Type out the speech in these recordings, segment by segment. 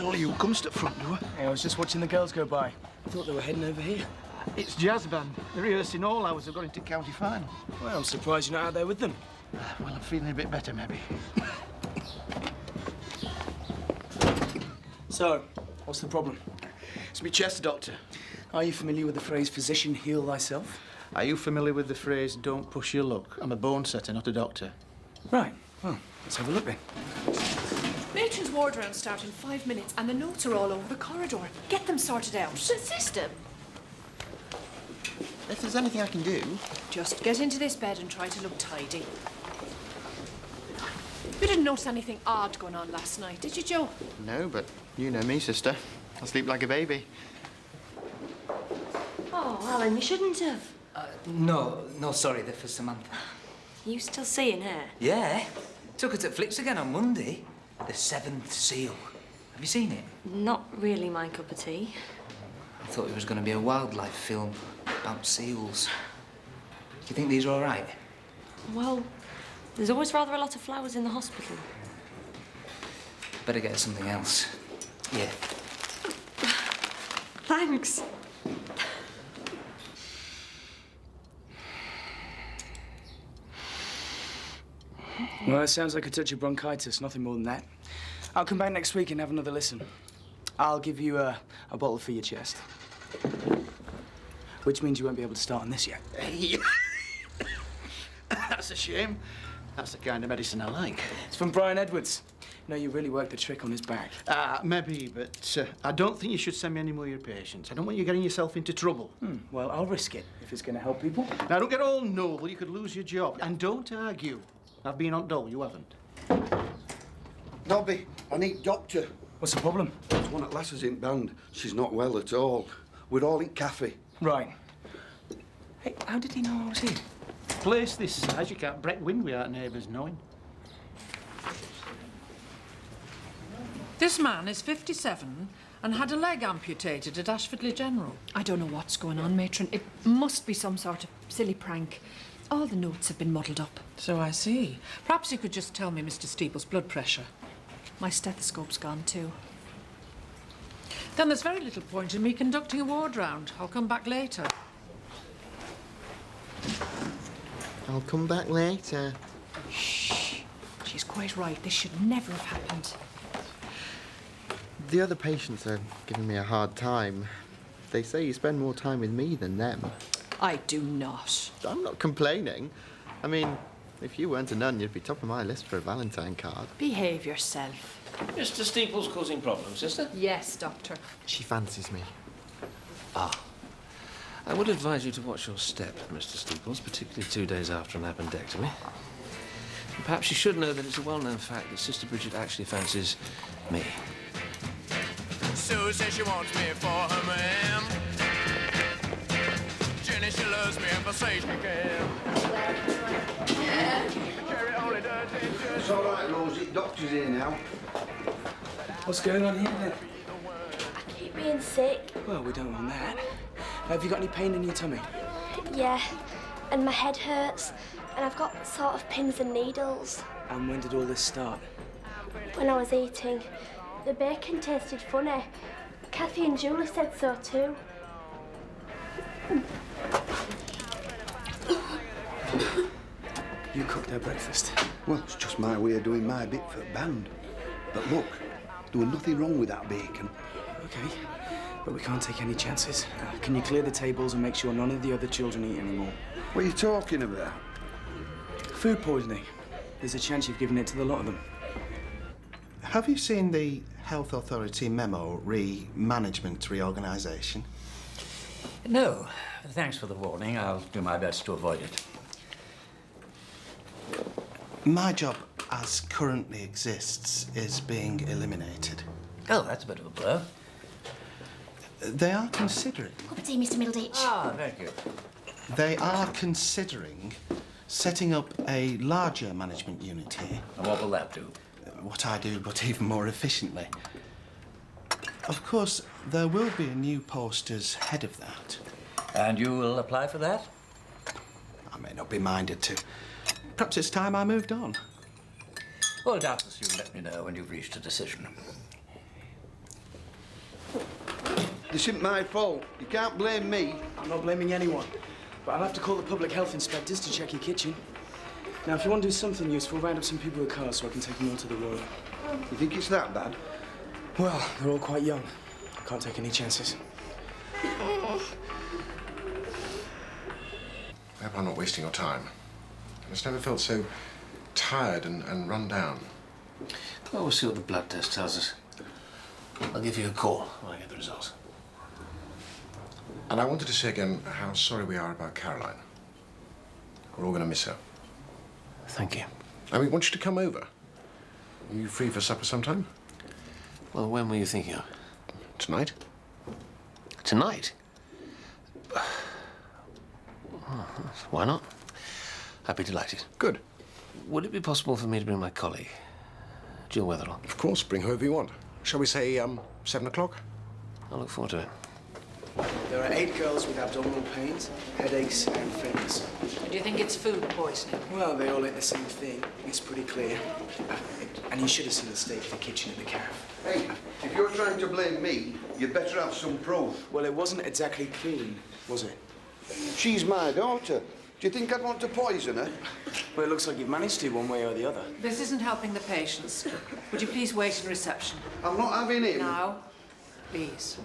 only you comes to the front door. Hey, I was just watching the girls go by. I thought they were heading over here. It's jazz band. They're rehearsing all hours. They've got into county final. Well, I'm surprised you're not out there with them. Well, I'm feeling a bit better, maybe. So, what's the problem? It's my chest, Doctor. Are you familiar with the phrase, physician, heal thyself? Are you familiar with the phrase, don't push your luck? I'm a bone setter, not a doctor. Right. Well, let's have a look then. Matron's ward rounds start in 5 minutes and the notes are all over the corridor. Get them sorted out. The system. If there's anything I can do... Just get into this bed and try to look tidy. You didn't notice anything odd going on last night, did you, Joe? No, but you know me, sister. I sleep like a baby. Oh, Alan, you shouldn't have. No, sorry, they're for Samantha. You still seeing her? Yeah. Took her to Flicks again on Monday. The Seventh Seal. Have you seen it? Not really my cup of tea. I thought it was going to be a wildlife film about seals. Do you think these are all right? Well, there's always rather a lot of flowers in the hospital. Better get her something else. Yeah. Thanks. Well, it sounds like a touch of bronchitis, nothing more than that. I'll come back next week and have another listen. I'll give you a bottle for your chest. Which means you won't be able to start on this yet. That's a shame. That's the kind of medicine I like. It's from Brian Edwards. You know, you really worked the trick on his back. Maybe, but I don't think you should send me any more of your patients. I don't want you getting yourself into trouble. Well, I'll risk it if it's going to help people. Now, don't get all noble. You could lose your job. And don't argue. I've been on dole. You haven't. Nobby, I need doctor. What's the problem? There's one at Lass's in band. She's not well at all. We're all in cafe. Right. Hey, how did he know I was here? Place this size, you can't break wind without neighbours knowing. This man is 57 and had a leg amputated at Ashfordley General. I don't know what's going on, Matron. It must be some sort of silly prank. All the notes have been muddled up. So I see. Perhaps you could just tell me Mr. Steeple's blood pressure. My stethoscope's gone too. Then there's very little point in me conducting a ward round. I'll come back later. I'll come back later. Shh. She's quite right. This should never have happened. The other patients are giving me a hard time. They say you spend more time with me than them. I do not. I'm not complaining. I mean, if you weren't a nun, you'd be top of my list for a Valentine card. Behave yourself. Mr. Steeple's causing problems, sister? Yes, Doctor. She fancies me. I would advise you to watch your step, Mr. Steeples, particularly 2 days after an appendectomy. And perhaps you should know that it's a well-known fact that Sister Bridget actually fancies me. Sue says she wants me for her man. Jenny, she loves me and say she can. It's all right, Rosie. Doctor's here now. What's going on here then? I keep being sick. Well, we don't want that. Have you got any pain in your tummy? Yeah, and my head hurts, and I've got sort of pins and needles. And when did all this start? When I was eating, the bacon tasted funny. Kathy and Julie said so too. You cooked her breakfast. Well, it's just my way of doing my bit for the band. But look, there was nothing wrong with that bacon. Okay, but we can't take any chances. Can you clear the tables and make sure none of the other children eat anymore? What are you talking about? Food poisoning. There's a chance you've given it to the lot of them. Have you seen the Health Authority memo management reorganisation? No. Thanks for the warning. I'll do my best to avoid it. My job, as currently exists, is being eliminated. Oh, that's a bit of a blow. They are considering... Cup of tea, Mr. Middleditch. Ah, very good. They are considering setting up a larger management unit here. And what will that do? What I do, but even more efficiently. Of course, there will be a new post as head of that. And you will apply for that? I may not be minded to. Perhaps it's time I moved on. Well, doubtless you'll let me know when you've reached a decision. This isn't my fault. You can't blame me. I'm not blaming anyone, but I'll have to call the public health inspectors to check your kitchen. Now, if you want to do something useful, round up some people with cars so I can take them all to the Royal. You think it's that bad? Well, they're all quite young. I can't take any chances. I hope I'm not wasting your time. I just never felt so tired and run down. Well, we'll see what the blood test tells us. I'll give you a call when I get the results. And I wanted to say again how sorry we are about Caroline. We're all going to miss her. Thank you. And we want you to come over. Are you free for supper sometime? Well, when were you thinking of? Tonight? Tonight? Why not? I'd be delighted. Good. Would it be possible for me to bring my colleague, Jill Weatherall? Of course, bring whoever you want. Shall we say 7 o'clock? I look forward to it. There are 8 girls with abdominal pains, headaches, and faintness. Do you think it's food poisoning? Well, they all ate the same thing. It's pretty clear. And you should have seen the state of the kitchen at the calf. Hey, if you're trying to blame me, you'd better have some proof. Well, it wasn't exactly clean, was it? She's my daughter. Do you think I'd want to poison her? Well, it looks like you've managed to one way or the other. This isn't helping the patients. Would you please wait in reception? I'm not having him. Now, please.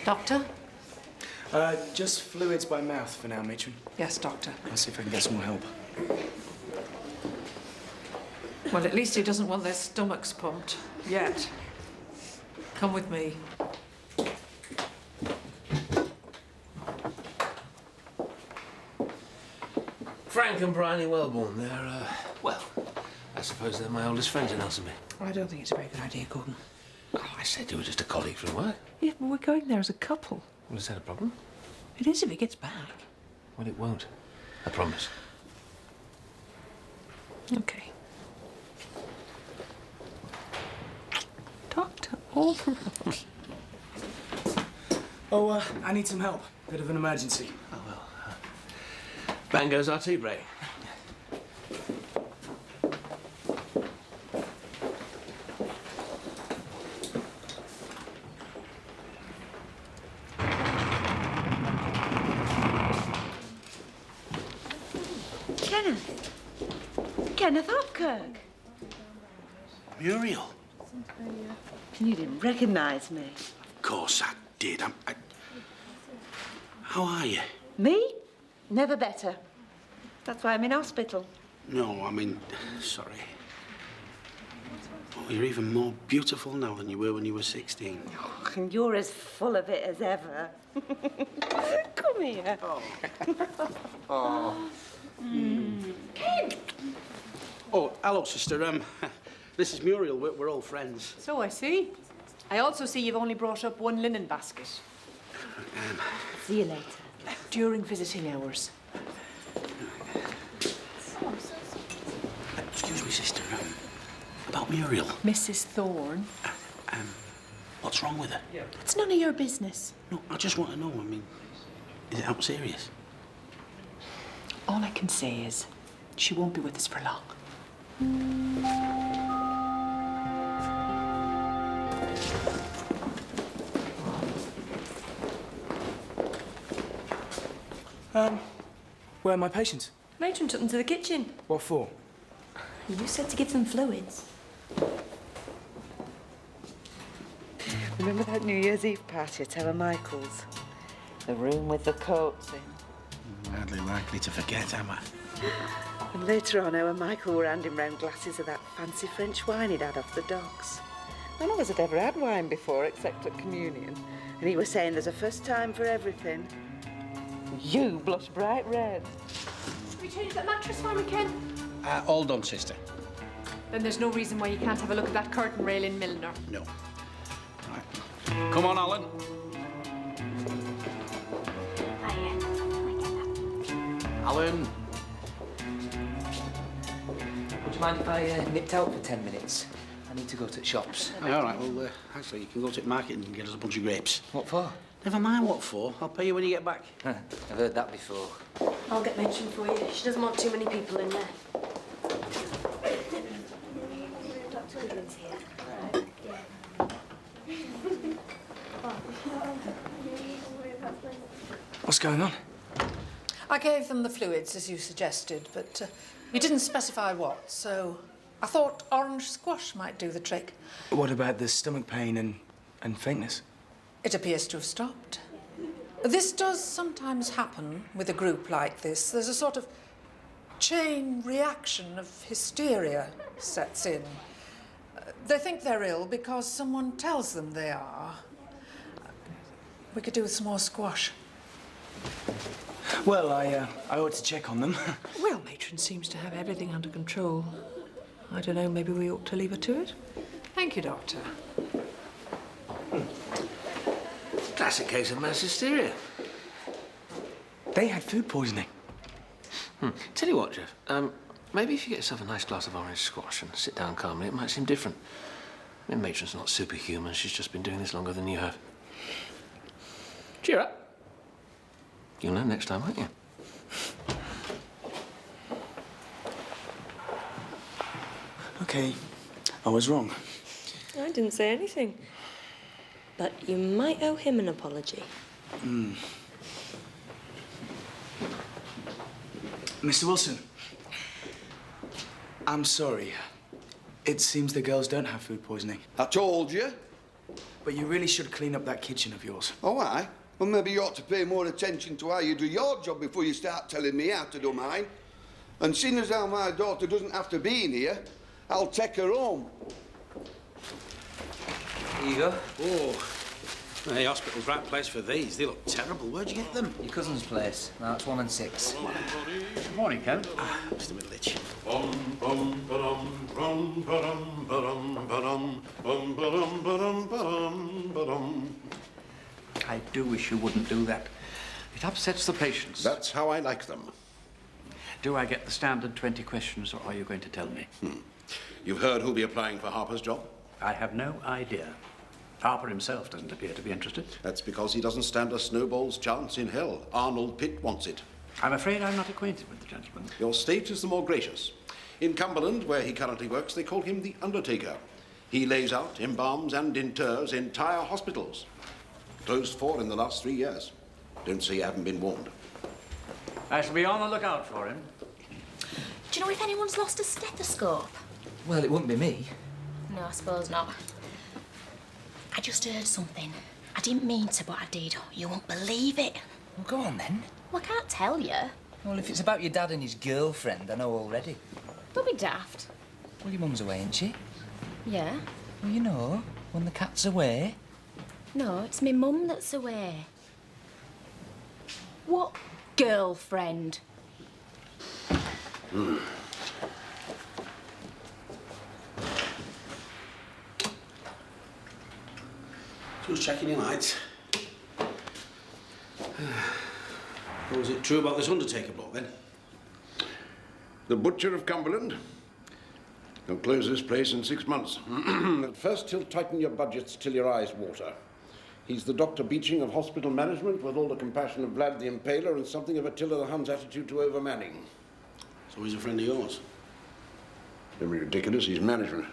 Doctor? Just fluids by mouth for now, matron. Yes, doctor. I'll see if I can get some more help. Well, at least he doesn't want their stomachs pumped. Yet. Come with me. Frank and Bryony Wellborn, they're, well, I suppose they're my oldest friends in Elsinby. I don't think it's a very good idea, Gordon. Oh, I said you were just a colleague from work. Yeah, but we're going there as a couple. Well, is that a problem? It is if he gets back. Well, it won't. I promise. Okay. Doctor, all right. Oh, I need some help. Bit of an emergency. Oh, well. Bang goes our tea break. Kenneth Hopkirk. Muriel? You didn't recognise me. Of course I did. How are you? Me? Never better. That's why I'm in hospital. No, I mean, sorry. Oh, you're even more beautiful now than you were when you were 16. Oh, and you're as full of it as ever. Come here. Oh. Oh. Ken! Oh, hello, sister. This is Muriel. We're all friends. So I see. I also see you've only brought up one linen basket. See you later. During visiting hours. Excuse me, sister. About Muriel. Mrs. Thorne. What's wrong with her? It's none of your business. No, I just want to know. I mean, is it out serious? All I can say is she won't be with us for long. Where are my patients? Matron took them to the kitchen. What for? You said to give them fluids. Remember that New Year's Eve party at Michael's? The room with the coats in. Hardly likely to forget, am I? And later on, Michael were handing round glasses of that fancy French wine he'd had off the docks. None of us had ever had wine before, except at communion. And he was saying there's a first time for everything. You blushed bright red. Can we change that mattress for me, Ken? All done, sister. Then there's no reason why you can't have a look at that curtain rail in Milner. No. Right. Come on, Alan. Alan. Would you mind if I nipped out for 10 minutes? I need to go to the shops. All right, well, actually, you can go to the market and get us a bunch of grapes. What for? Never mind what for. I'll pay you when you get back. I've heard that before. I'll get Matron for you. She doesn't want too many people in there. Dr. Williams here. going on? I gave them the fluids, as you suggested, but you didn't specify what, so I thought orange squash might do the trick. What about the stomach pain and faintness? It appears to have stopped. This does sometimes happen with a group like this. There's a sort of chain reaction of hysteria sets in. They think they're ill because someone tells them they are. We could do with some more squash. Well, I ought to check on them. Well, matron seems to have everything under control. I don't know, maybe we ought to leave her to it? Thank you, Doctor. Classic case of mass hysteria. They had food poisoning. Tell you what, Jeff, maybe if you get yourself a nice glass of orange squash and sit down calmly, it might seem different. I mean, matron's not superhuman. She's just been doing this longer than you have. Cheer up. You'll know next time, won't you? OK, I was wrong. I didn't say anything. But you might owe him an apology. Mr. Wilson, I'm sorry. It seems the girls don't have food poisoning. I told you. But you really should clean up that kitchen of yours. Oh, aye? Well, maybe you ought to pay more attention to how you do your job before you start telling me how to do mine. And seeing as how my daughter doesn't have to be in here, I'll take her home. Here you go. Oh, the hospital's right place for these. They look terrible. Where'd you get them? Your cousin's place. No, it's 1 and 6. Good morning, Ken. Just a middle itch. I do wish you wouldn't do that. It upsets the patients. That's how I like them. Do I get the standard 20 questions, or are you going to tell me? You've heard who'll be applying for Harper's job? I have no idea. Harper himself doesn't appear to be interested. That's because he doesn't stand a snowball's chance in hell. Arnold Pitt wants it. I'm afraid I'm not acquainted with the gentleman. Your state is the more gracious. In Cumberland, where he currently works, they call him the Undertaker. He lays out, embalms and inters entire hospitals. Closed 4 in the last 3 years. Don't say you haven't been warned. I shall be on the lookout for him. Do you know if anyone's lost a stethoscope? Well, it wouldn't be me. No, I suppose not. I just heard something. I didn't mean to, but I did. You won't believe it. Well, go on, then. Well, I can't tell you. Well, if it's about your dad and his girlfriend, I know already. Don't be daft. Well, your mum's away, ain't she? Yeah? Well, you know, when the cat's away. No, it's me mum that's away. What girlfriend? Just checking your lights. What was it true about this Undertaker bloke, then? The butcher of Cumberland. He'll close this place in 6 months. At first, he'll tighten your budgets till your eyes water. He's the Dr. Beeching of hospital management, with all the compassion of Vlad the Impaler and something of Attila the Hun's attitude to overmanning. So he's a friend of yours? Don't be ridiculous, he's management.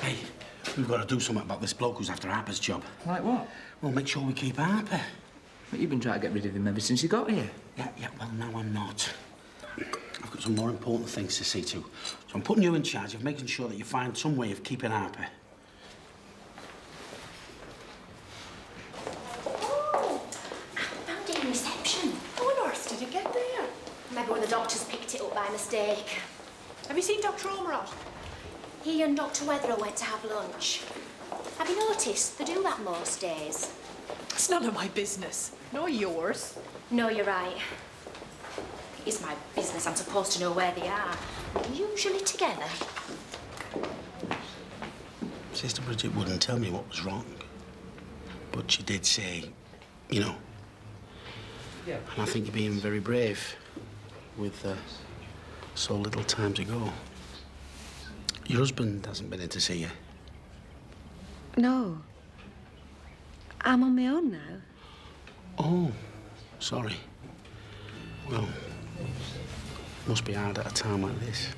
Hey, we've got to do something about this bloke who's after Harper's job. Like what? Well, make sure we keep Harper. But you've been trying to get rid of him ever since he got here. Yeah, well, no, I'm not. I've got some more important things to see to. So I'm putting you in charge of making sure that you find some way of keeping Harper. Oh, I found it in reception. How on earth did it get there? Maybe one of the doctors picked it up by mistake. Have you seen Dr. Omerod? He and Dr. Wetherill went to have lunch. Have you noticed they do that most days? It's none of my business. Nor yours. No, you're right. It's my business. I'm supposed to know where they are. We're usually together. Sister Bridget wouldn't tell me what was wrong. But she did say, you know. Yeah. And I think you're being very brave with so little time to go. Your husband hasn't been in to see you. No. I'm on my own now. Oh, sorry. Well, must be hard at a time like this.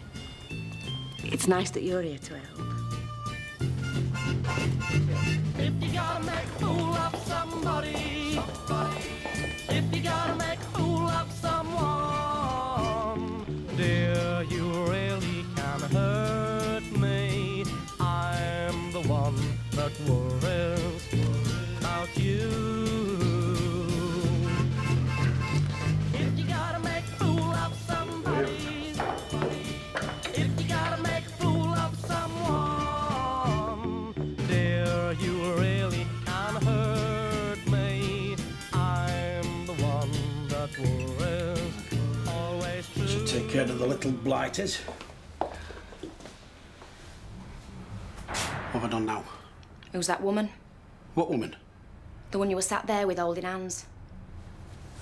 It's nice that you're here to help. If you gotta make a fool of somebody, if you gotta make a fool of someone, dear, you really can hurt me. I'm the one that worries about you. If you gotta make a fool of somebody, if you gotta make a fool of someone, dear, you really can hurt me. I'm the one that worries, always true. Should take care of the little blighters. What have I done now? Who's that woman? What woman? The one you were sat there with holding hands.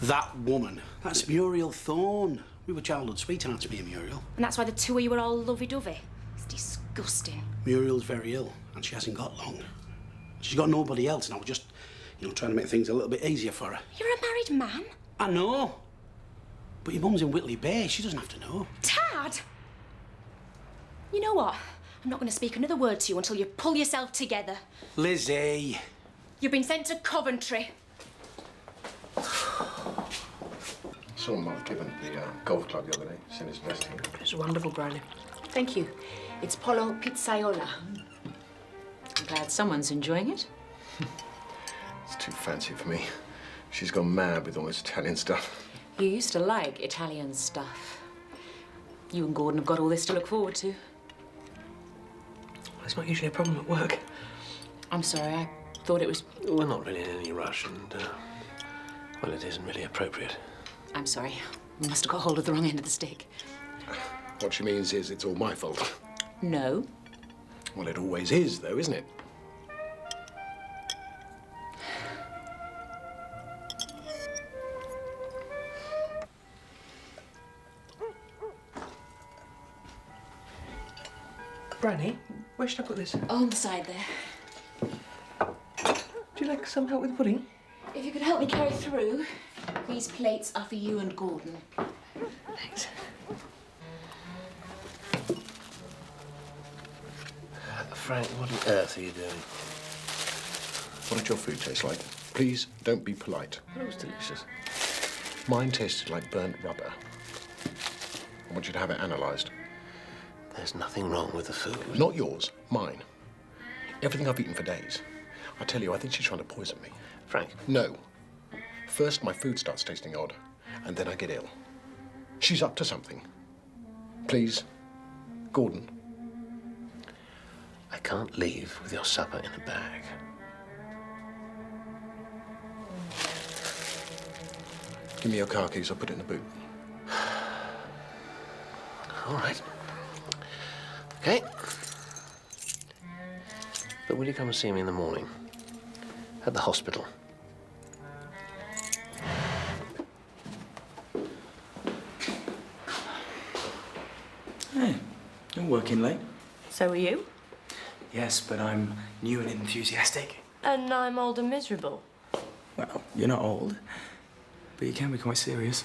That woman. That's Muriel Thorne. We were childhood sweethearts, me and Muriel. And that's why the two of you were all lovey-dovey. It's disgusting. Muriel's very ill, and she hasn't got long. She's got nobody else, and I was just, trying to make things a little bit easier for her. You're a married man? I know. But your mum's in Whitley Bay. She doesn't have to know. Tad! You know what? I'm not going to speak another word to you until you pull yourself together. Lizzie. You've been sent to Coventry. Saw Mark Gibbon at the golf club the other day. Seen his vest here. It was wonderful, Bradley. Thank you. It's Polo Pizzaiola. I'm glad someone's enjoying it. It's too fancy for me. She's gone mad with all this Italian stuff. You used to like Italian stuff. You and Gordon have got all this to look forward to. It's not usually a problem at work. I'm sorry, I thought it was... We're not really in any rush, and, well, it isn't really appropriate. I'm sorry. I must have got hold of the wrong end of the stick. What she means is it's all my fault. No. Well, it always is, though, isn't it? Granny, where should I put this? On the side there. Would you like some help with the pudding? If you could help me carry through, these plates are for you and Gordon. Thanks. Frank, what on earth are you doing? What did your food taste like? Please, don't be polite. It was delicious. Mine tasted like burnt rubber. I want you to have it analysed. There's nothing wrong with the food. Not yours, mine. Everything I've eaten for days. I tell you, I think she's trying to poison me. Frank. No. First, my food starts tasting odd, and then I get ill. She's up to something. Please, Gordon. I can't leave with your supper in a bag. Give me your car keys, I'll put it in the boot. All right. Okay. But will you come and see me in the morning? At the hospital. Hey, you're working late. So are you? Yes, but I'm new and enthusiastic. And I'm old and miserable. Well, you're not old, but you can be quite serious.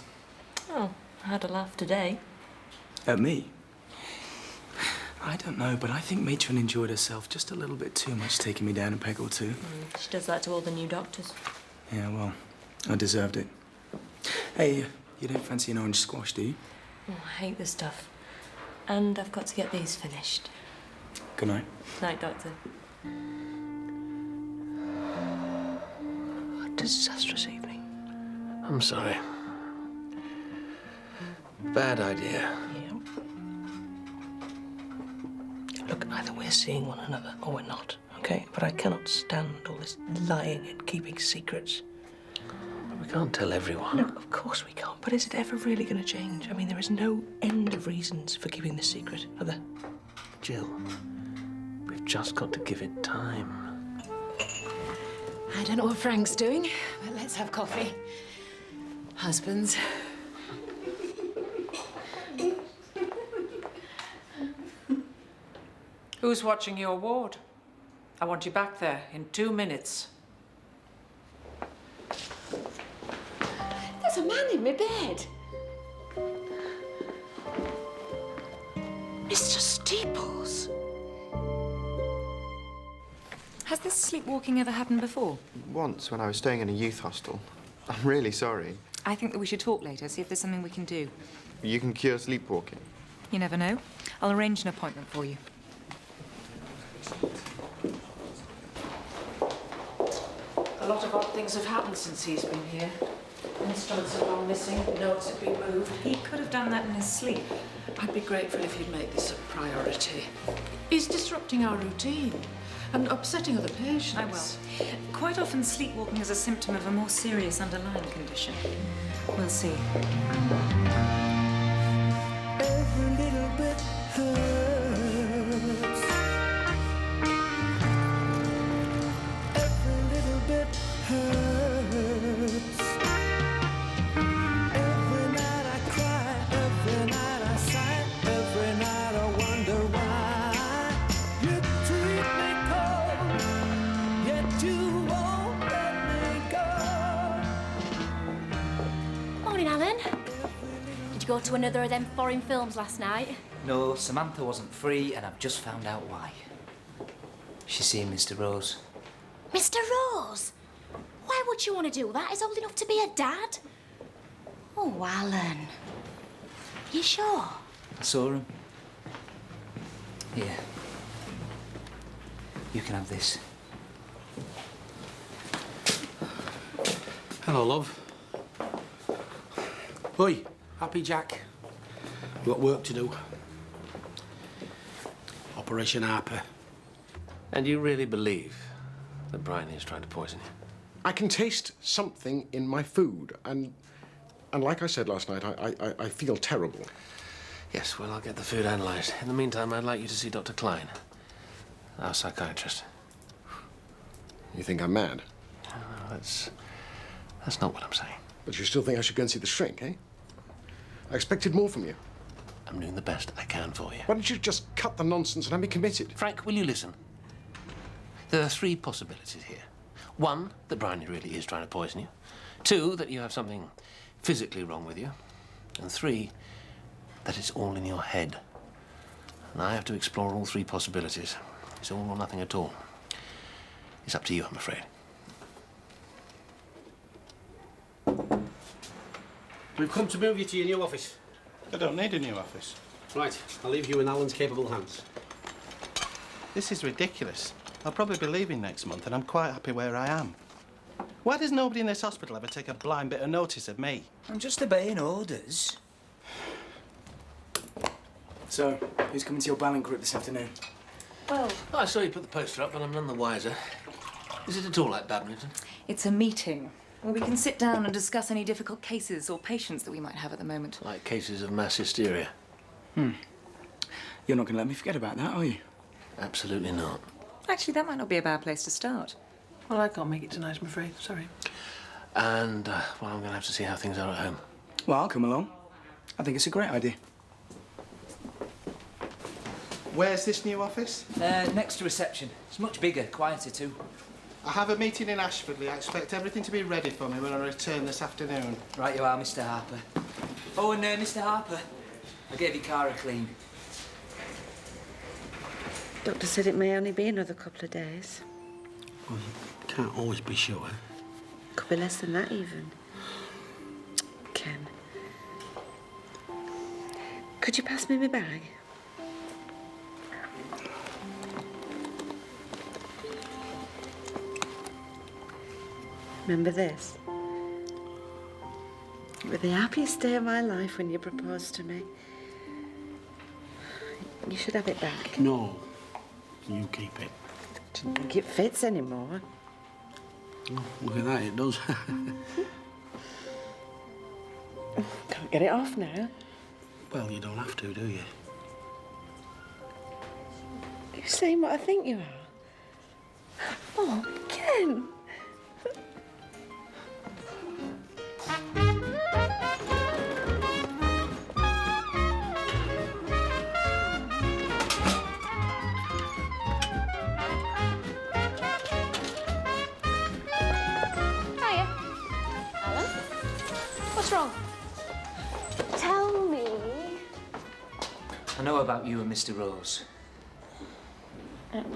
Oh, I had a laugh today. At me? I don't know, but I think Matron enjoyed herself just a little bit too much, taking me down a peg or two. She does that to all the new doctors. Yeah, well, I deserved it. Hey, you don't fancy an orange squash, do you? Oh, I hate this stuff. And I've got to get these finished. Good night. Night, Doctor. A disastrous evening. I'm sorry. Bad idea. Look, either we're seeing one another or we're not, okay? But I cannot stand all this lying and keeping secrets. But we can't tell everyone. No, of course we can't. But is it ever really going to change? I mean, there is no end of reasons for keeping this secret, are there? Jill, we've just got to give it time. I don't know what Frank's doing, but let's have coffee. Husbands. Who's watching your ward? I want you back there in 2 minutes. There's a man in my bed. Mr. Steeples. Has this sleepwalking ever happened before? Once, when I was staying in a youth hostel. I'm really sorry. I think that we should talk later, see if there's something we can do. You can cure sleepwalking. You never know. I'll arrange an appointment for you. A lot of odd things have happened since he's been here. Instruments have gone missing, notes have been moved. He could have done that in his sleep. I'd be grateful if you'd make this a priority. He's disrupting our routine and upsetting other patients. I will. Quite often, sleepwalking is a symptom of a more serious underlying condition. We'll see. Every little bit hurts. Every little bit hurts. Every night I cry, every night I sigh, every night I wonder why you treat me cold, yet you won't let me go. Morning, Alan. Did you go to another of them foreign films last night? No, Samantha wasn't free, and I've just found out why. She's seeing Mr. Rose. Mr. Rose? Why would you want to do that? He's old enough to be a dad. Oh, Alan. You sure? I saw him. Here. You can have this. Hello, love. Oi, Happy Jack. We've got work to do. Operation Harper. And you really believe that Brian is trying to poison you? I can taste something in my food, and like I said last night, I feel terrible. Yes, well, I'll get the food analysed. In the meantime, I'd like you to see Dr. Klein, our psychiatrist. You think I'm mad? No, that's not what I'm saying. But you still think I should go and see the shrink, eh? I expected more from you. I'm doing the best I can for you. Why don't you just cut the nonsense and have me committed? Frank, will you listen? There are three possibilities here. One, that Brian really is trying to poison you. Two, that you have something physically wrong with you. And three, that it's all in your head. And I have to explore all three possibilities. It's all or nothing at all. It's up to you, I'm afraid. We've come to move you to your new office. I don't need a new office. Right, I'll leave you in Alan's capable hands. This is ridiculous. I'll probably be leaving next month, and I'm quite happy where I am. Why does nobody in this hospital ever take a blind bit of notice of me? I'm just obeying orders. So, who's coming to your bowling group this afternoon? Well, I saw you put the poster up, but I'm none the wiser. Is it at all like badminton? it's a meeting where we can sit down and discuss any difficult cases or patients that we might have at the moment. Like cases of mass hysteria? You're not going to let me forget about that, are you? Absolutely not. Actually, that might not be a bad place to start. Well, I can't make it tonight, I'm afraid. Sorry. And, well, I'm going to have to see how things are at home. Well, I'll come along. I think it's a great idea. Where's this new office? Next to reception. It's much bigger, quieter too. I have a meeting in Ashfordley. I expect everything to be ready for me when I return this afternoon. Right you are, Mr. Harper. Oh, and Mr. Harper, I gave your car a clean. Doctor said it may only be another couple of days. Well, you can't always be sure. Could be less than that, even. Ken. Could you pass me my bag? Remember this? It was the happiest day of my life when you proposed to me. You should have it back. No, you keep it. I don't think it fits anymore. Oh, look at that, it does. Can't get it off now. Well, you don't have to, do you? You're saying what I think you are. Oh, Ken. What's wrong? Tell me. I know about you and Mr. Rose.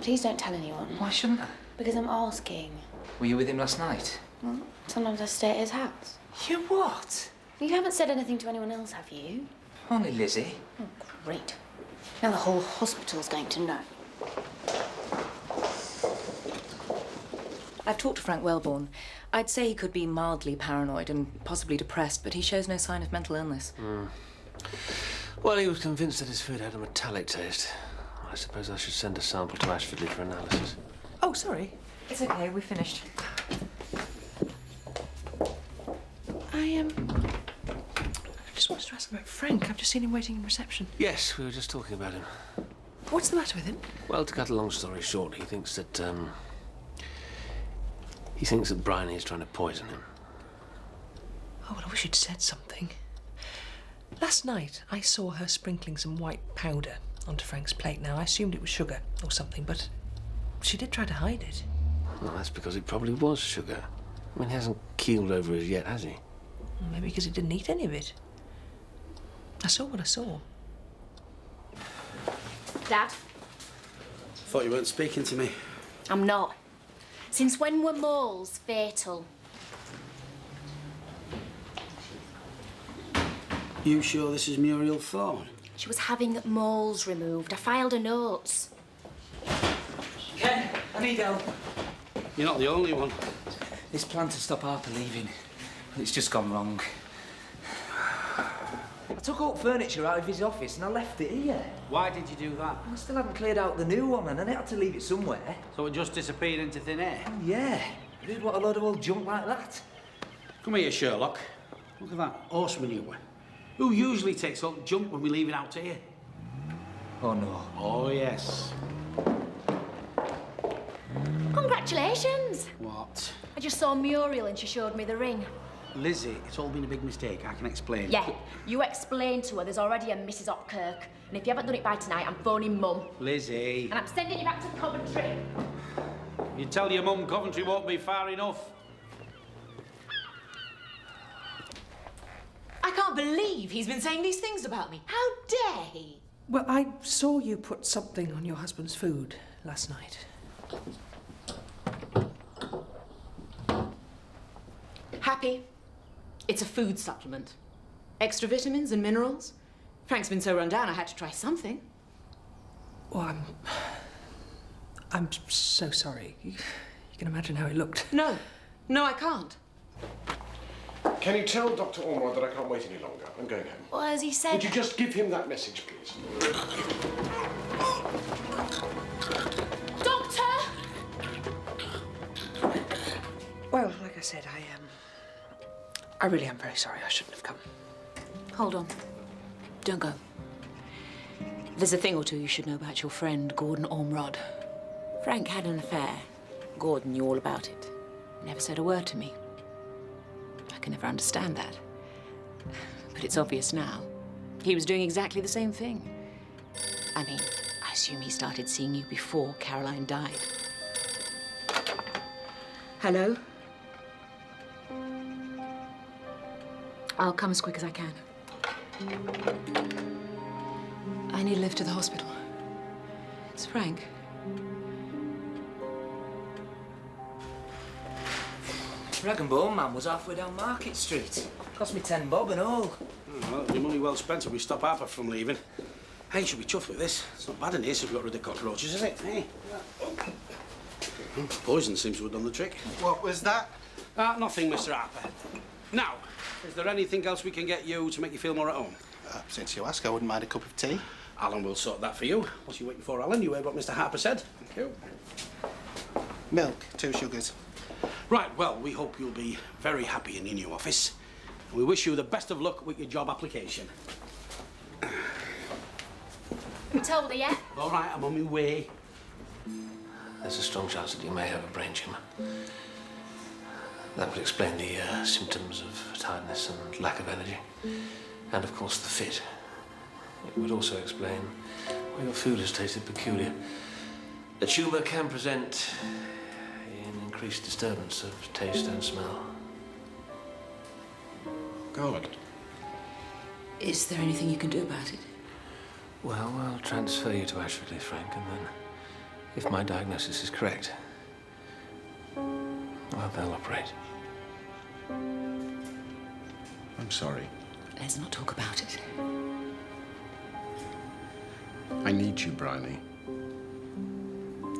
Please don't tell anyone. Why shouldn't I? Because I'm asking. Were you with him last night? Well, sometimes I stay at his house. You what? You haven't said anything to anyone else, have you? Only Lizzie. Oh, great. Now the whole hospital's going to know. I've talked to Frank Wellborn. I'd say he could be mildly paranoid and possibly depressed, but he shows no sign of mental illness. Well, he was convinced that his food had a metallic taste. I suppose I should send a sample to Ashfordley for analysis. Oh, sorry. It's okay, we're finished. I just wanted to ask about Frank. I've just seen him waiting in reception. Yes, we were just talking about him. What's the matter with him? Well, to cut a long story short, he thinks that Bryony is trying to poison him. Oh, well, I wish you'd said something. Last night, I saw her sprinkling some white powder onto Frank's plate. Now, I assumed it was sugar or something, but she did try to hide it. Well, that's because it probably was sugar. I mean, he hasn't keeled over it yet, has he? Maybe because he didn't eat any of it. I saw what I saw. Dad? Thought you weren't speaking to me. I'm not. Since when were moles fatal? You sure this is Muriel Thorne? She was having moles removed. I filed her notes. Ken, I need help. You're not the only one. This plan to stop Harper leaving, it's just gone wrong. I took all furniture out of his office and I left it here. Why did you do that? I still hadn't cleared out the new one and I had to leave it somewhere. So it just disappeared into thin air? Oh, yeah. Who'd want a load of old junk like that? Come here, Sherlock. Look at that horse manure. Who usually takes all the junk when we leave it out here? Oh, no. Oh, yes. Congratulations! What? I just saw Muriel and she showed me the ring. Lizzie, it's all been a big mistake. I can explain. Yeah, you explained to her there's already a Mrs. Opkirk. And if you haven't done it by tonight, I'm phoning Mum. Lizzie. And I'm sending you back to Coventry. You tell your mum Coventry won't be far enough. I can't believe he's been saying these things about me. How dare he? Well, I saw you put something on your husband's food last night. Happy? It's a food supplement. Extra vitamins and minerals. Frank's been so run down, I had to try something. Well, I'm so sorry. You can imagine how he looked. No. No, I can't. Can you tell Dr. Ormond that I can't wait any longer? I'm going home. What has he said? Would you just give him that message, please? Doctor! Well, like I said, I really am very sorry. I shouldn't have come. Hold on. Don't go. There's a thing or two you should know about your friend, Gordon Ormrod. Frank had an affair. Gordon knew all about it. Never said a word to me. I can never understand that. But it's obvious now. He was doing exactly the same thing. I mean, I assume he started seeing you before Caroline died. Hello? I'll come as quick as I can. I need a lift to the hospital. It's Frank. Rag and Bone Man was halfway down Market Street. Cost me 10 bob and all. Oh, well, it'll be money well spent if we stop Harper from leaving. Hey, you should be chuffed with this. It's not bad in here since we got rid of cockroaches, is it? Hey. Poison seems to have done the trick. What was that? Nothing, Mr. Harper. Now, is there anything else we can get you to make you feel more at home? Since you ask, I wouldn't mind a cup of tea. Alan will sort that for you. What's you waiting for, Alan? You heard what Mr. Harper said. Thank you. Milk, 2 sugars. Right, well, we hope you'll be very happy in your new office. And we wish you the best of luck with your job application. You told her yet? All right, I'm on my way. There's a strong chance that you may have a brain tumour. That would explain the symptoms of tiredness and lack of energy. And, of course, the fit. It would also explain why your food has tasted peculiar. A tumour can present in increased disturbance of taste and smell. Good. Is there anything you can do about it? Well, I'll transfer you to Ashfordley, Frank, and then, if my diagnosis is correct, Well, they'll operate. I'm sorry. Let's not talk about it. I need you, Bryony.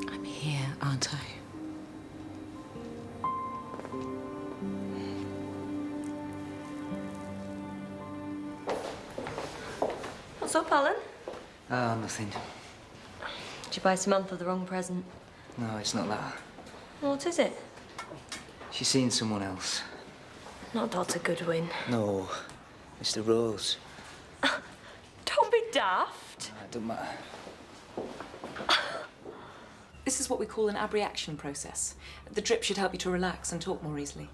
I'm here, aren't I? What's up, Alan? Ah, nothing. Did you buy Samantha the wrong present? No, it's not that. What is it? She's seen someone else. Not Dr. Goodwin. No, Mr. Rose. Don't be daft. It doesn't matter. This is what we call an abreaction process. The drip should help you to relax and talk more easily.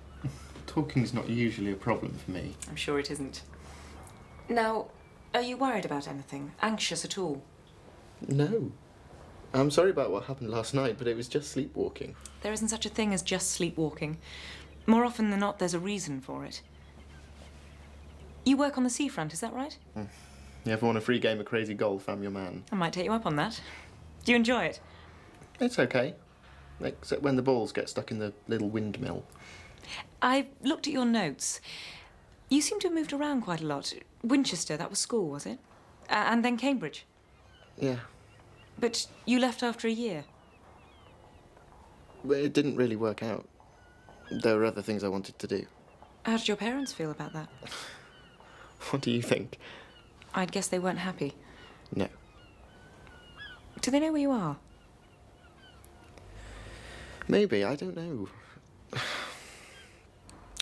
Talking's not usually a problem for me. I'm sure it isn't. Now, are you worried about anything? Anxious at all? No. I'm sorry about what happened last night, but it was just sleepwalking. There isn't such a thing as just sleepwalking. More often than not, there's a reason for it. You work on the seafront, is that right? You ever want a free game of crazy golf? I'm your man. I might take you up on that. Do you enjoy it? It's okay. Except when the balls get stuck in the little windmill. I looked at your notes. You seem to have moved around quite a lot. Winchester, that was school, was it? And then Cambridge. Yeah. But you left after a year. But it didn't really work out. There were other things I wanted to do. How did your parents feel about that? What do you think? I'd guess they weren't happy. No. Do they know where you are? Maybe, I don't know.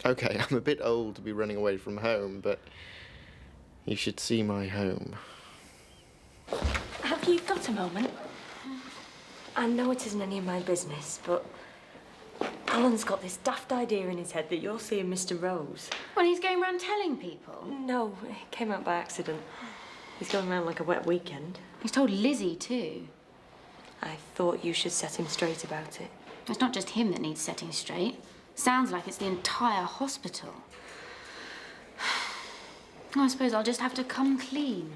Okay, I'm a bit old to be running away from home, but you should see my home. Have you got a moment? I know it isn't any of my business, but Alan's got this daft idea in his head that you're seeing Mr. Rose. Well, he's going around telling people. No, it came out by accident. He's going around like a wet weekend. He's told Lizzie, too. I thought you should set him straight about it. It's not just him that needs setting straight. Sounds like it's the entire hospital. I suppose I'll just have to come clean.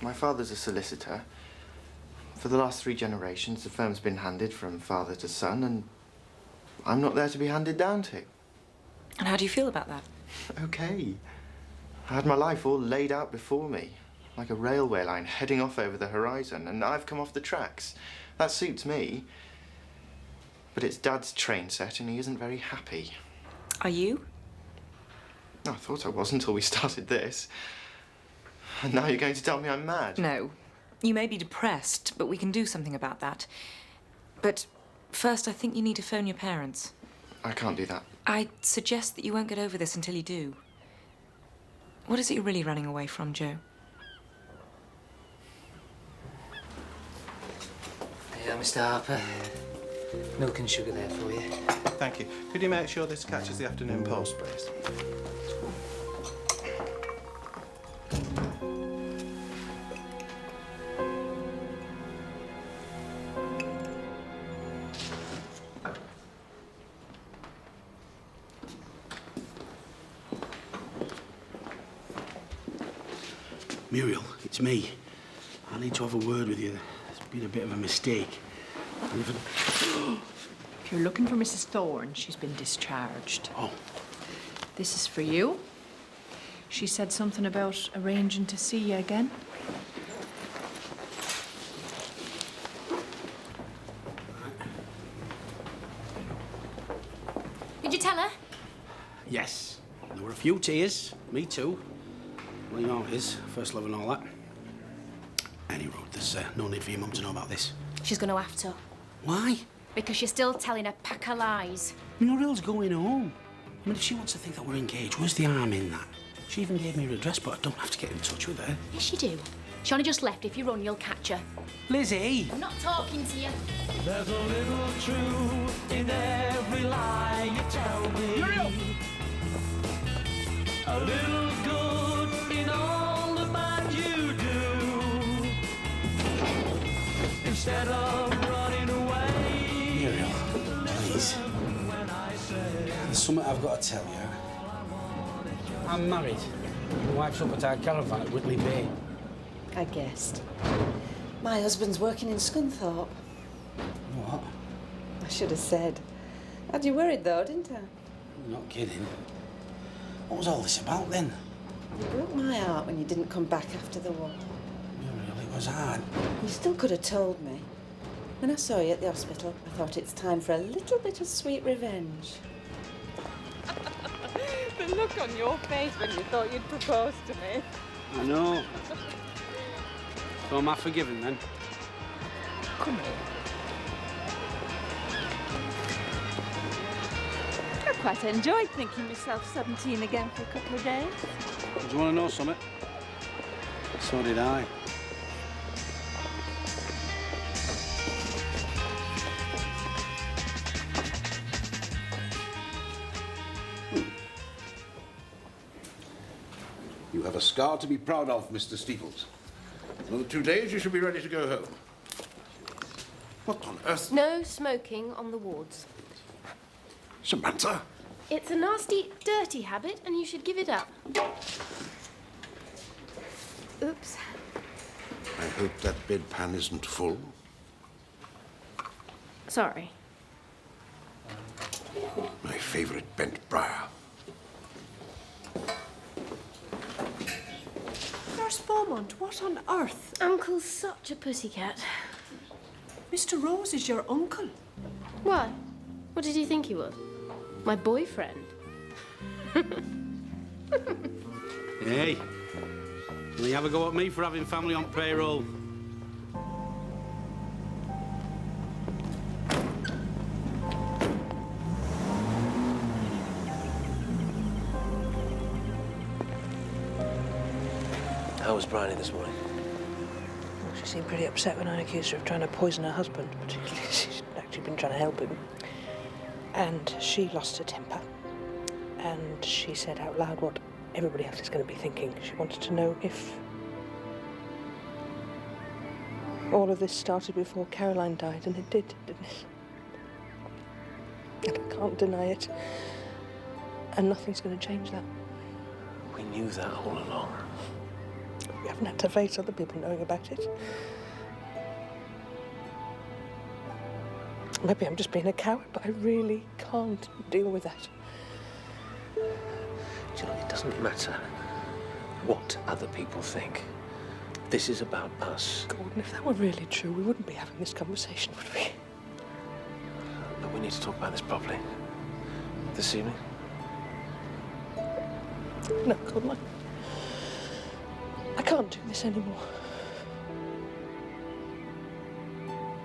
My father's a solicitor. For the last 3 generations, the firm's been handed from father to son, and I'm not there to be handed down to. And how do you feel about that? Okay. I had my life all laid out before me, like a railway line heading off over the horizon, and I've come off the tracks. That suits me. But it's Dad's train set, and he isn't very happy. Are you? I thought I was until we started this. And now you're going to tell me I'm mad? No. You may be depressed, but we can do something about that. But first, I think you need to phone your parents. I can't do that. I suggest that you won't get over this until you do. What is it you're really running away from, Joe? Yeah, Mr. Harper. Milk and sugar there for you. Thank you. Could you make sure this catches the afternoon post, please? Muriel, it's me. I need to have a word with you. There's been a bit of a mistake. If you're looking for Mrs. Thorne, she's been discharged. Oh. This is for you. She said something about arranging to see you again. Did you tell her? Yes. There were a few tears. Me too. Well, you know how it is. First love and all that. Any road, there's no need for your mum to know about this. She's going to have to. Why? Because you're still telling a pack of lies. Muriel's going home. I mean, if she wants to think that we're engaged, where's the harm in that? She even gave me her address, but I don't have to get in touch with her. Yes, you do. She only just left. If you run, you'll catch her. Lizzie! I'm not talking to you. There's a little truth in every lie you tell me. Muriel! A little good in all the bad you do. Instead of running away. Muriel, please. There's something I've got to tell you. I'm married. My wife's up at our caravan at Whitley Bay. I guessed. My husband's working in Scunthorpe. What? I should have said. Had you worried, though, didn't I? You're not kidding. What was all this about, then? You broke my heart when you didn't come back after the war. It really was hard. You still could have told me. When I saw you at the hospital, I thought it's time for a little bit of sweet revenge. The look on your face when you thought you'd proposed to me. I know. So am I forgiven, then? Come here. I quite enjoyed thinking myself 17 again for a couple of days. Do you want to know something? So did I. You have a scar to be proud of, Mr. Steeples. Another 2 days, you should be ready to go home. What on earth? No smoking on the wards. Samantha? It's a nasty, dirty habit, and you should give it up. Oops. I hope that bedpan isn't full. Sorry. My favourite bent briar. Nurse Beaumont, what on earth? Uncle's such a pussycat. Mr. Rose is your uncle. Why? What did you think he was? My boyfriend? Hey, will you have a go at me for having family on payroll? How was Bryony this morning? Well, she seemed pretty upset when I accused her of trying to poison her husband, but she's actually been trying to help him. And she lost her temper. And she said out loud what everybody else is going to be thinking. She wanted to know if all of this started before Caroline died, and it did, didn't it? And I can't deny it. And nothing's going to change that. We knew that all along. We haven't had to face other people knowing about it. Maybe I'm just being a coward, but I really can't deal with that. Do you know, it doesn't matter what other people think. This is about us. Gordon, if that were really true, we wouldn't be having this conversation, would we? But we need to talk about this properly. This evening? No, Gordon, I can't do this anymore.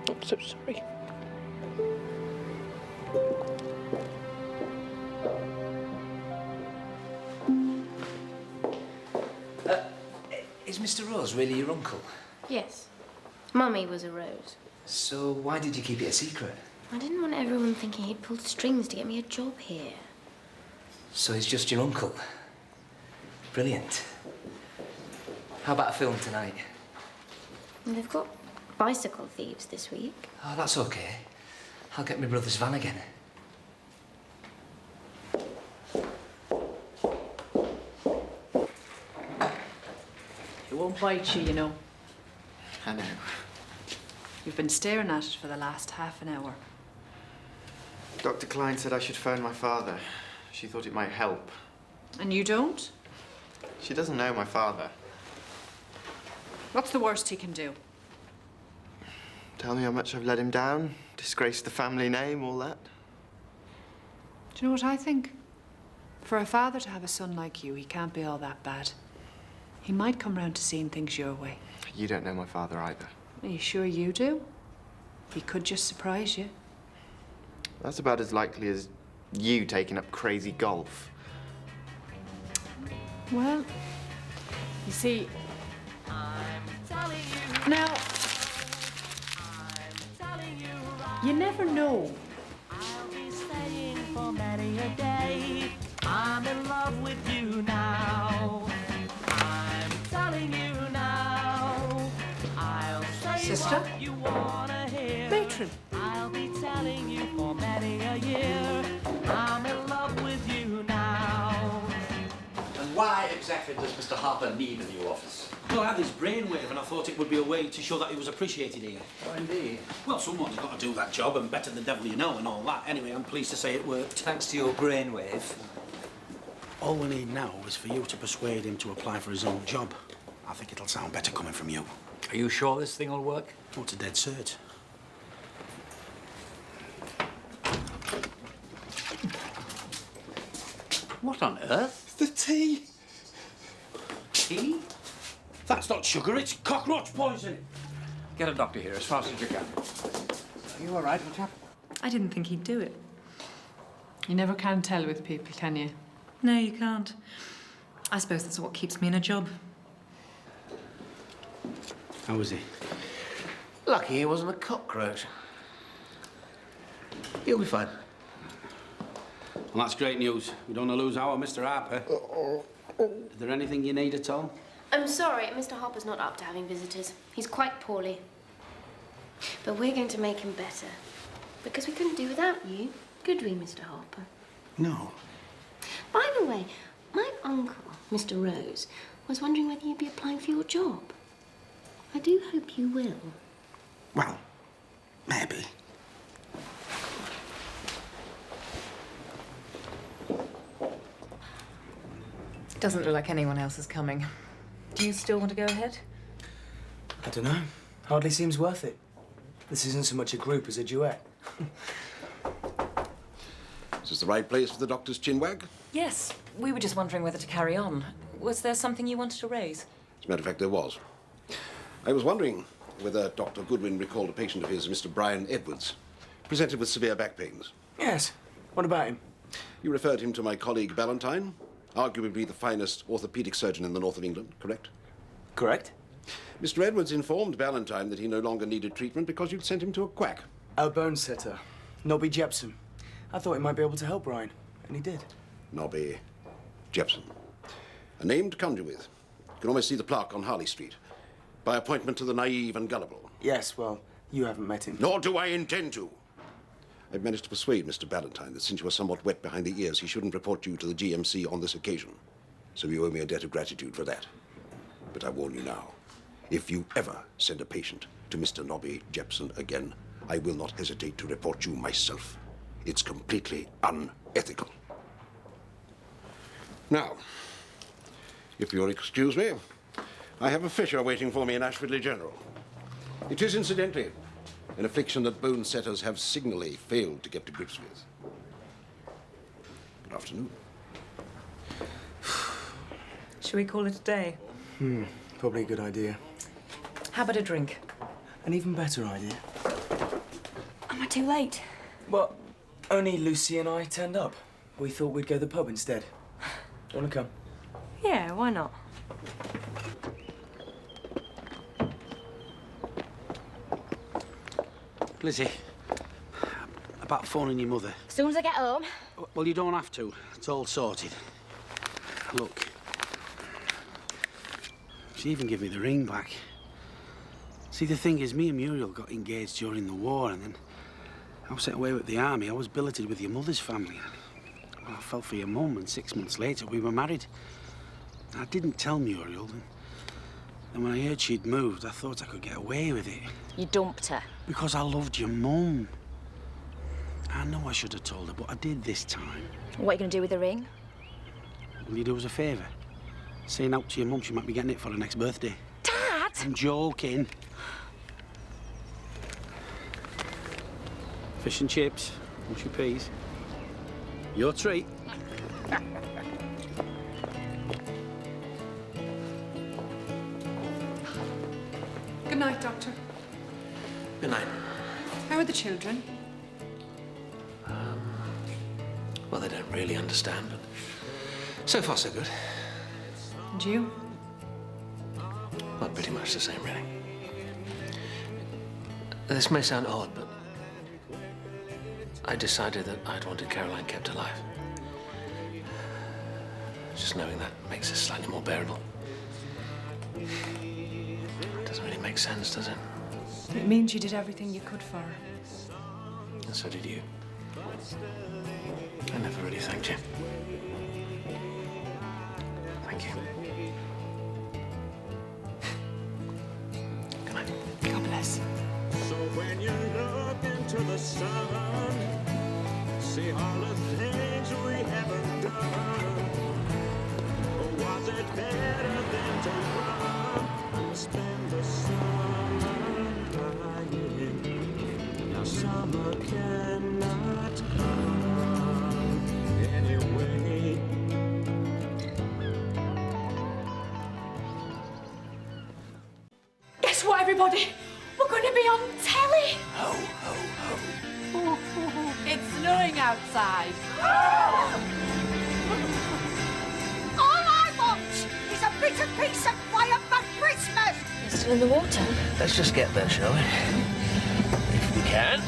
I'm so sorry. Is Mr. Rose really your uncle? Yes. Mummy was a Rose. So why did you keep it a secret? I didn't want everyone thinking he'd pulled strings to get me a job here. So he's just your uncle? Brilliant. How about a film tonight? They've got bicycle thieves this week. Oh, that's okay. I'll get my brother's van again. It won't bite you, you know. I know. You've been staring at it for the last half an hour. Dr. Klein said I should phone my father. She thought it might help. And you don't? She doesn't know my father. What's the worst he can do? Tell me how much I've let him down, disgraced the family name, all that. Do you know what I think? For a father to have a son like you, he can't be all that bad. He might come round to seeing things your way. You don't know my father either. Are you sure you do? He could just surprise you. That's about as likely as you taking up crazy golf. Well, you see, now, you never know. I'll be staying for many a day. I'm in love with you now. I'm telling you now. I'll say Sister? what you wanna hear. Matron. I'll be telling you for many a year. I'm in love with you now. And why exactly exactly does Mr. Harper need a new office? Well, I had this brainwave and I thought it would be a way to show that he was appreciated here. Oh, indeed. Well, someone's got to do that job, and better the devil you know and all that. Anyway, I'm pleased to say it worked. Thanks to your brainwave. All we need now is for you to persuade him to apply for his own job. I think it'll sound better coming from you. Are you sure this thing will work? Oh, it's a dead cert. What on earth? The tea. Tea? That's not sugar, it's cockroach poison. Get a doctor here as fast as you can. Are you all right, old chap? I didn't think he'd do it. You never can tell with people, can you? No, you can't. I suppose that's what keeps me in a job. How was he? Lucky he wasn't a cockroach. He'll be fine. Well, that's great news. We don't want to lose our Mr. Harper. Is there anything you need at all? I'm sorry, Mr. Harper's not up to having visitors. He's quite poorly. But we're going to make him better. Because we couldn't do without you, could we, Mr. Harper? No. By the way, my uncle, Mr. Rose, was wondering whether you'd be applying for your job. I do hope you will. Well, maybe. Doesn't look like anyone else is coming. Do you still want to go ahead? I don't know. Hardly seems worth it. This isn't so much a group as a duet. Is this the right place for the doctor's chinwag? Yes. We were just wondering whether to carry on. Was there something you wanted to raise? As a matter of fact, there was. I was wondering whether Dr. Goodwin recalled a patient of his, Mr. Brian Edwards, presented with severe back pains. Yes. What about him? You referred him to my colleague Ballantyne, arguably the finest orthopaedic surgeon in the north of England, correct? Correct. Mr. Edwards informed Ballantyne that he no longer needed treatment because you'd sent him to a quack. Our bone setter, Nobby Jepson. I thought he might be able to help Brian, and he did. Nobby Jepson. A name to conjure with. You can almost see the plaque on Harley Street. By appointment to the naive and gullible. Yes, well, you haven't met him. Nor do I intend to. I've managed to persuade Mr. Ballantyne that since you are somewhat wet behind the ears, he shouldn't report you to the GMC on this occasion. So you owe me a debt of gratitude for that. But I warn you now, if you ever send a patient to Mr. Nobby Jepson again, I will not hesitate to report you myself. It's completely unethical. Now, if you'll excuse me, I have a fissure waiting for me in Ashfordley General. It is, incidentally, an affliction that bone setters have signally failed to get to grips with. Good afternoon. Should we call it a day? Probably a good idea. How about a drink? An even better idea. Am I too late? Well, only Lucy and I turned up. We thought we'd go to the pub instead. Do you want to come? Yeah, why not? Lizzie, about phoning your mother. As soon as I get home. Well, you don't have to. It's all sorted. Look. She even gave me the ring back. See, the thing is, me and Muriel got engaged during the war, and then I was sent away with the army. I was billeted with your mother's family. Well, I fell for your mum, and 6 months later, we were married. I didn't tell Muriel, and when I heard she'd moved, I thought I could get away with it. You dumped her. Because I loved your mum. I know I should have told her, but I did this time. What are you going to do with the ring? Will you do us a favour? Saying out to your mum she might be getting it for her next birthday. Dad! I'm joking. Fish and chips, mushy peas. Your treat. Good night, Doctor. Good night. How are the children? Well, they don't really understand, but so far so good. And you? Well, pretty much the same, really. This may sound odd, but I decided that I'd wanted Caroline kept alive. Just knowing that makes it slightly more bearable. Doesn't really make sense, does it? It means you did everything you could for her. And so did you. I never really thanked you. Thank you. the sun. See all the things we haven't done. Or was it better than to run and spend the summer crying? Now summer cannot come anyway. Guess what, everybody? We're going to be on telly. Ho, ho, ho. It's snowing outside. All I want is a bit of peace and quiet for Christmas. You're still in the water. Let's just get there, shall we? If we can.